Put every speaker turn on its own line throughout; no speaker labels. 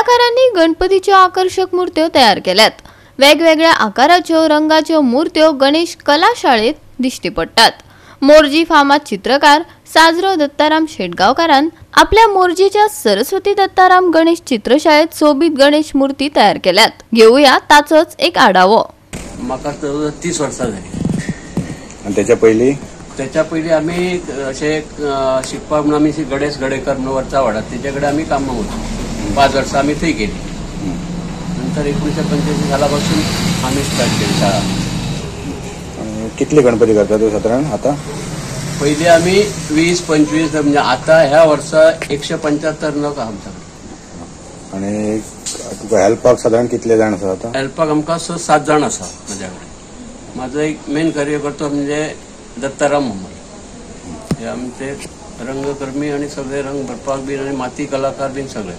कलाकारांनी गणपतीच्या आकर्षक मूर्त्यो तयार केल्यात। वेगवेगळ्या आकाराच्यो रंगाच्यो मूर्त्यो गणेश कला शाळेत दिश्टी पडतात। मोरजी फामाद चित्रकार साजरो दत्ताराम शेटगावकारान आपल्या मोरजीच्या सरस्वती दत्ताराम गणेश चित्रशाळेत सोबीत गणेश मूर्ती तयार केल्यात। घेऊया ताचोच एक आढावो।
म्हाका 30 वर्सां जाली
आणि त्याच्या पयली आम्ही असे शिकपाक म्हणून आम्ही गणेश गडेकर म्हणून वरचा वाडा त्याच्याकडे आम्ही काम होतो। 5 वर्सां आम्ही थंय केली। नंतर 1985 सालापासून आम्ही स्टार्ट केली शाळा। कितले गणपती करता तू साधारण आता?
पहिले आम्ही 20-25 म्हणजे आता ह्या वर्सा 175 नग आमच्याकडे।
आणि तुका हेल्पाक साधारण कितले जाण आसा आता?
हेल्पाक आमकां 6-7 जाण आसा माझ्याकडे। माझो एक मेन कार्यकर्तो म्हणजे दत्ताराम मोहम्मद। हे आमचे रंगकर्मी आणि सगळे रंग भरपाक बीन आणि माती कलाकार बीन सगळे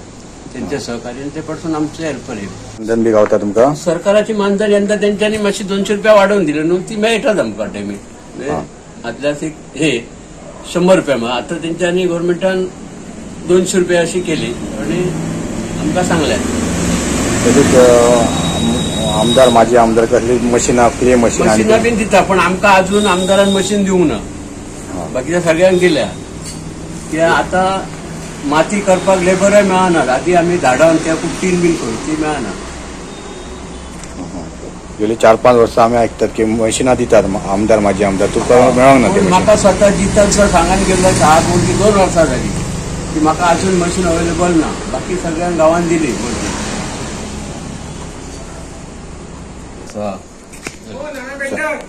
त्यांचे सहकारी ते पासून आमचे हेल्पर आहे।
मानधन बी गावता तुमका?
सरकाराची मानधन यंदा त्यांच्यानी मातशी 200 रुपया वाढवून दिले न्हू, ती मेळटात आमकां टायमीर। आदल्या हे 100 रुपया आता त्यांच्यानी गव्हर्नमेंटान 200 रुपया अशी केली आणि आमकां सांगल्यात।
आमदार माजी आमदार कसली मशीनां फ्री
मशीनां बीन दिता, पण आमकां अजून आमदारान मशीन दिवंक ना। बाकीच्या सगळ्यांक दिल्या कित्याक आता माती करपाक लेबरय मेळना। आधी आम्ही झाडांक त्या कुट्टीन बीन करू ती मेळना।
गेली 4-5 वर्सां आम्ही ऐकतात की मशीनां दितात आमदार माजी आमदार, तुका मेळोंक ना ते?
म्हाका स्वता दितात सर सांगान गेलो शाळा कोण 2 वर्सां जाली की म्हाका अजून मशीन अवेलेबल ना। बाकी सगळ्यांक गांवांत दिली।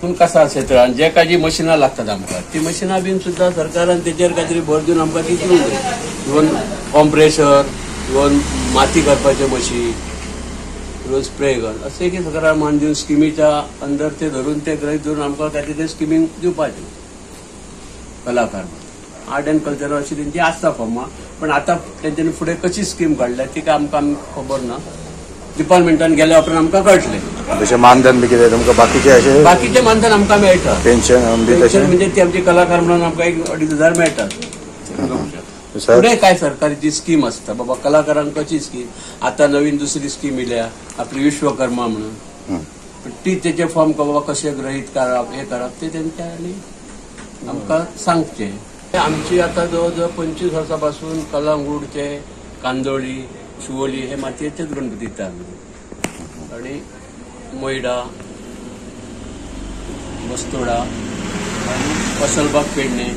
पूण कसा क्षेत्रान जे काही मशीनां लागतात आमकां ती मशीनां बीन सुद्धा सरकारान तेजेर काहीतरी भर दिवन आमकां ती दिवंक जाय। इवन कॉम्प्रेसर, इवन माती करपाचे मशीन, इवन स्प्रे गन असे की सरकार मान दिवन स्किमीच्या अंडर ते धरून ते गृहीत धरून आमकां काहीतरी स्किमींग दिवपाचे कलाकार। आर्ट अँड कल्चर अशी त्यांची आसता फॉर्मां, पण आता त्यांच्यानी फुडें कशी स्कीम काडल्या ती काय आमकां खबर ना। डिपार्टमेंटान गेल्या उपरांत आमकां कळटलें।
जशें मानधन बी कितें तुमकां बाकीचे
मानधन आमकां मेळटा।
पेन्शन
म्हणजे ती आमची कलाकार म्हणून आमकां 1-2,500 मेळटात। पुढे काय सरकारची स्कीम असता बाबा कलाकारांक कशी स्कीम। आता नवीन दुसरी स्कीम इल्या आपली विश्वकर्मा म्हणून, ती त्याचे फॉर्म बाबा कसे गृहीत करप हे करप ते त्यांच्यानी आमकां सांगचे। आमची आता जवळजवळ 25 वर्सांपासून कलंगूटचे, कांदोळी, शिवोली हे मातयेचेच गणपती दितात आणि मोयडा, बस्तोडा आणि वसलबाग पेडणे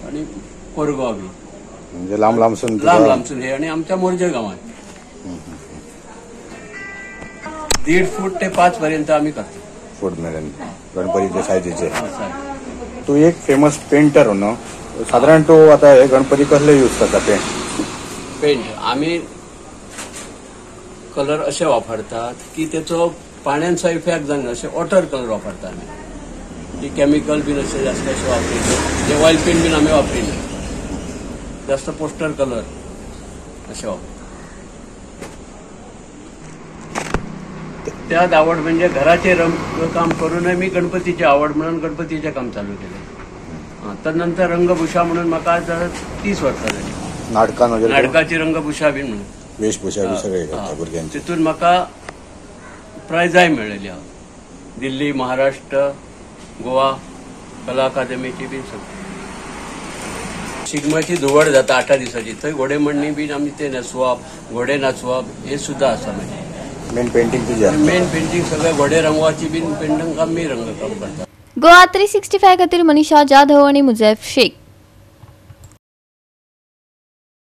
आणि कोरगाव बी
म्हणजे लांब लांबसून
हे आणि आमच्या मोरजे गावात 1.5 फूट ते 5 पर्यंत आम्ही करतो।
फूट मेरेन गणपतीच्या सायझीचे। तू एक फेमस पेंटर हो ना, साधारण तो आता हे गणपती कसले यूज करता
पेंट आम्ही कलर असे वापरतात की त्याचो पाण्याचा इफेक्ट जायना असे वॉटर कलर वापरता आम्ही। ती केमिकल बीन असे जास्त असे वापरिना, जे ऑइल पेंट बीन आम्ही वापरिना, जास्त पोस्टर कलर असे वापरतात। त्यात आवड म्हणजे घराचे रंग काम करूनय मी गणपतीची आवड म्हणून गणपतीचे काम चालू केले। तर नंतर रंगभूषा म्हणून म्हाका 30 वर्सां जाली। नाटकाची रंगभूषा बीन म्हणून
वेशभूषा बी सगळे करता भुरग्यांची।
तितून म्हाका प्रायजाय मेळिल्ली आहा, दिल्ली, महाराष्ट्र, गोवा कला अकादमीची बीन सगळी। शिगम्याची धुवड जाता 8 दिसाची, थंय घोडेमोडणी बीन आमी ते न्हेसवप, घोडे नाचवप हे सुद्धा आसा। म्हणजे
मेन पेंटिंग तुझी?
मेन पेंटिंग सगळे घोडे रंगवाची बीन पेंटिंग आमी रंगकाम करता।
गोवा 365 खातीर मनीषा जाधव आणि मुझैफ शेख।